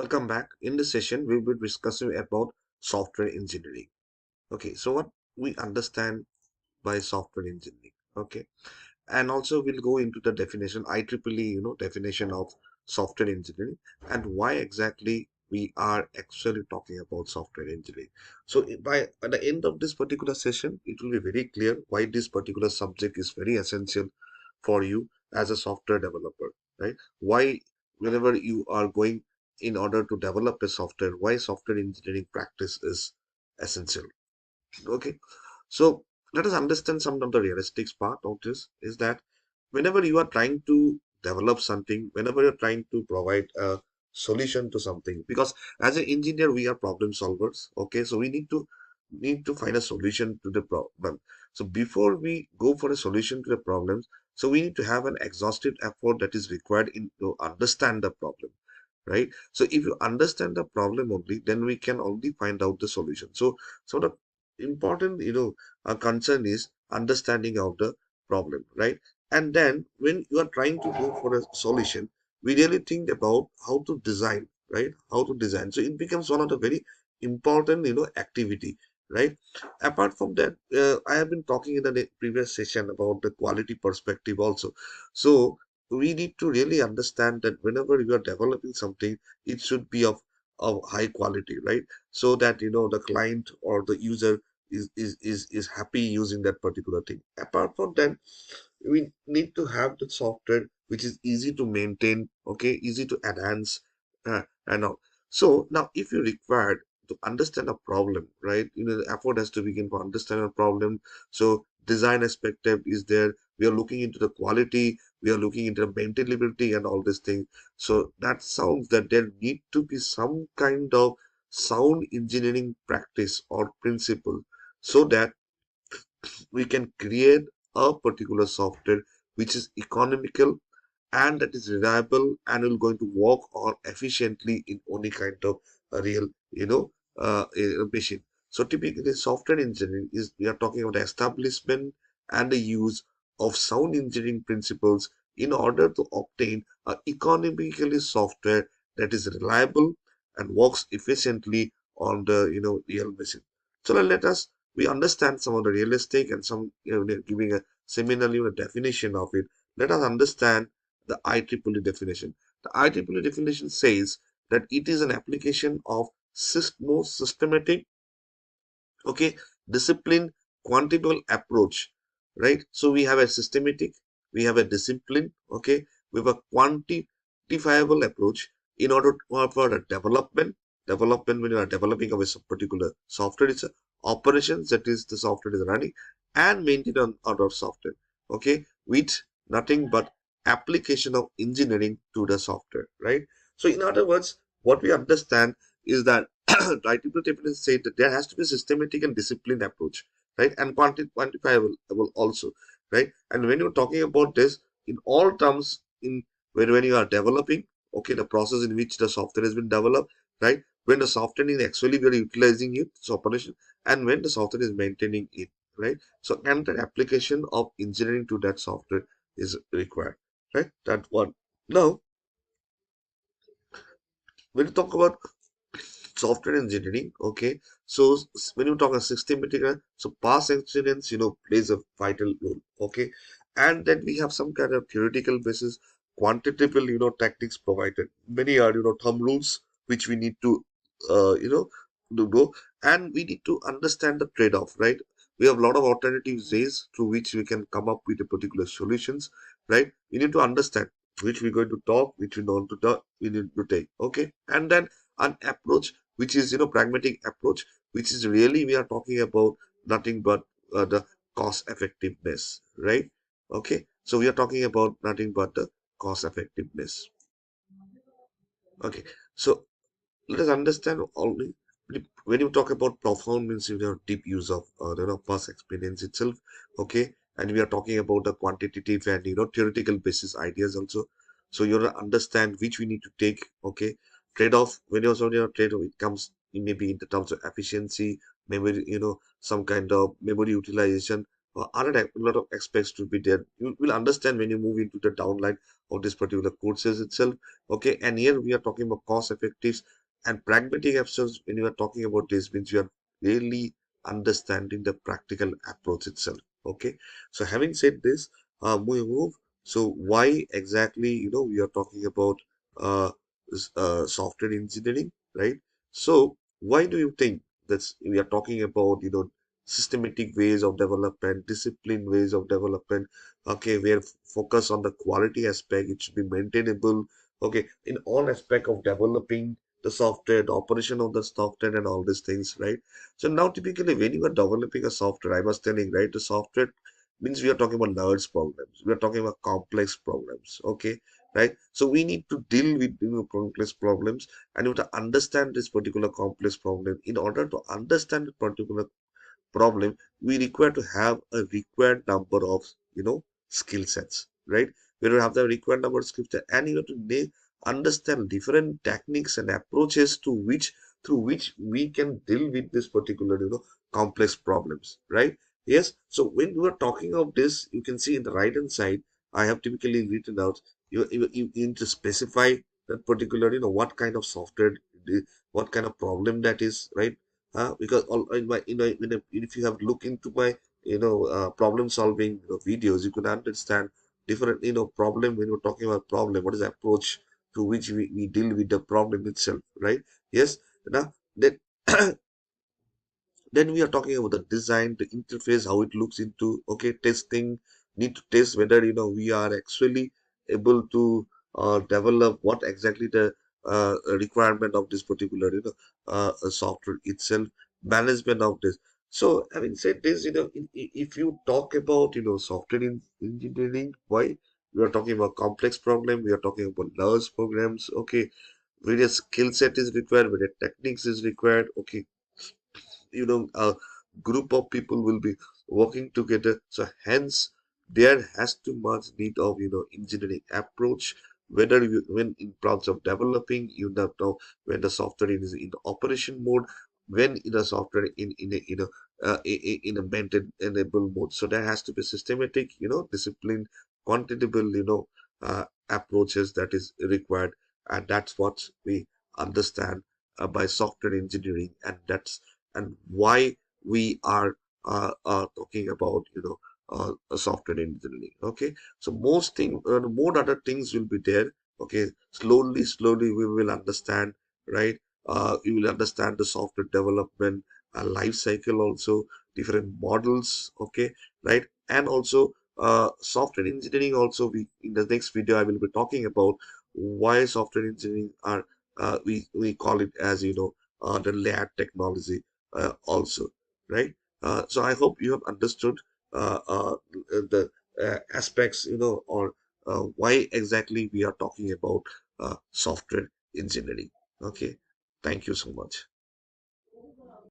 Welcome back. In this session, we will be discussing about software engineering. Okay, so what we understand by software engineering. Okay, and also we'll go into the definition, IEEE, definition of software engineering and why exactly we are actually talking about software engineering. So by at the end of this particular session, it will be very clear why this particular subject is very essential for you as a software developer, right? Why whenever you are going in order to develop a software, why software engineering practice is essential. Okay, so let us understand some of the realistic part of this is that whenever you are trying to develop something, whenever you're trying to provide a solution to something, because as an engineer we are problem solvers. Okay, so we need to find a solution to the problem. So before we go for a solution to the problems, so we need to have an exhaustive effort that is required in to understand the problem, right? So if you understand the problem only, then we can only find out the solution. So the important concern is understanding of the problem, right? And then when you are trying to go for a solution, we really think about how to design, right? How to design. So it becomes one of the very important activity, right? Apart from that, I have been talking in the previous session about the quality perspective also. So we need to really understand that whenever you are developing something, it should be of high quality, right? So that the client or the user is happy using that particular thing. Apart from that, we need to have the software which is easy to maintain, okay, easy to enhance, and all. So now if you required to understand a problem, right, the effort has to begin for understand a problem. So design aspect is there, we are looking into the quality, we are looking into the maintainability and all these things. So that sounds that there need to be some kind of sound engineering practice or principle, so that we can create a particular software which is economical and that is reliable and will going to work on efficiently in any kind of a real machine. So typically software engineering is, we are talking about the establishment and the use of sound engineering principles in order to obtain a economically software that is reliable and works efficiently on the real machine. So let us we understand some of the realistic and some giving a seminal definition of it. Let us understand the IEEE definition. The IEEE definition says that it is an application of more systematic, okay, discipline, quantifiable approach, right? So we have a systematic, we have a discipline, okay, we have a quantifiable approach in order for the development when you are developing of a particular software. It's a operations, that is the software is running, and maintenance on our software, okay, with nothing but application of engineering to the software, right? So in other words, what we understand is that IEEE definition say that there has to be a systematic and disciplined approach, right? And quantifiable also, right? And when you're talking about this in all terms, in when you are developing, okay, the process in which the software has been developed, right? When the software is actually we are utilizing it, so operation, and when the software is maintaining it, right? So and the application of engineering to that software is required, right? That one. Now, when you talk about software engineering, okay, so when you talk about systematic, so past experience plays a vital role, okay, and then we have some kind of theoretical basis, quantitative techniques provided, many are thumb rules which we need to to go, and we need to understand the trade-off, right? We have a lot of alternative ways through which we can come up with a particular solutions, right? We need to understand which we're going to talk, which we don't to talk, we need to take, okay, and then an approach which is pragmatic approach, which is really we are talking about nothing but the cost effectiveness, right? Okay, so we are talking about nothing but the cost effectiveness. Okay, so let us understand only when you talk about profound means deep use of past experience itself, okay, and we are talking about the quantitative and theoretical basis ideas also. So you understand which we need to take, okay, trade-off. When you're on your trade-off, it comes in maybe in the terms of efficiency, memory, some kind of memory utilization, a lot of aspects to be there. You will understand when you move into the downline of this particular courses itself. Okay, and here we are talking about cost effectives and pragmatic options. When you are talking about this, means you are really understanding the practical approach itself. Okay, so having said this, we move. So why exactly, we are talking about uh, software engineering, right? So why do you think that's we are talking about, systematic ways of development, disciplined ways of development, okay, where focus on the quality aspect, it should be maintainable, okay, in all aspect of developing the software, the operation of the software and all these things, right? So now typically when you are developing a software, I was telling, right, the software means we are talking about large problems, we are talking about complex problems, okay, right? So we need to deal with, complex problems, and you have to understand this particular complex problem. In order to understand the particular problem, we require to have a required number of, skill sets, right? We will have the required number of skill sets, and you have to understand different techniques and approaches to which through which we can deal with this particular, complex problems, right? Yes. So when we are talking of this, you can see in the right hand side, I have typically written out, you need to specify that particular, what kind of software, what kind of problem that is, right? Because all in my, if you have looked into my, problem solving, videos, you could understand different, problem. When we're talking about problem, what is the approach to which we deal with the problem itself, right? Yes. Now that then we are talking about the design, the interface, how it looks into, okay, testing, need to test whether, we are actually able to develop what exactly the requirement of this particular, software itself, management of this. So having said this, if you talk about, software engineering, why? We are talking about complex problem, we are talking about large programs, okay, various skill set is required, various techniques is required, okay, a group of people will be working together. So hence there has to much need of, engineering approach, whether you when in process of developing, you know when the software is in the operation mode, when in a software in a, in a maintainable mode. So there has to be systematic, discipline, quantitable, approaches that is required, and that's what we understand by software engineering, and why we are talking about, software engineering. Okay, so more other things will be there. Okay, slowly we will understand, right? We will understand the software development life cycle, also different models, okay, right? And also software engineering also, we in the next video I will be talking about why software engineering are, we call it as, the layer technology also, right? So I hope you have understood the aspects, or why exactly we are talking about software engineering. Okay, thank you so much.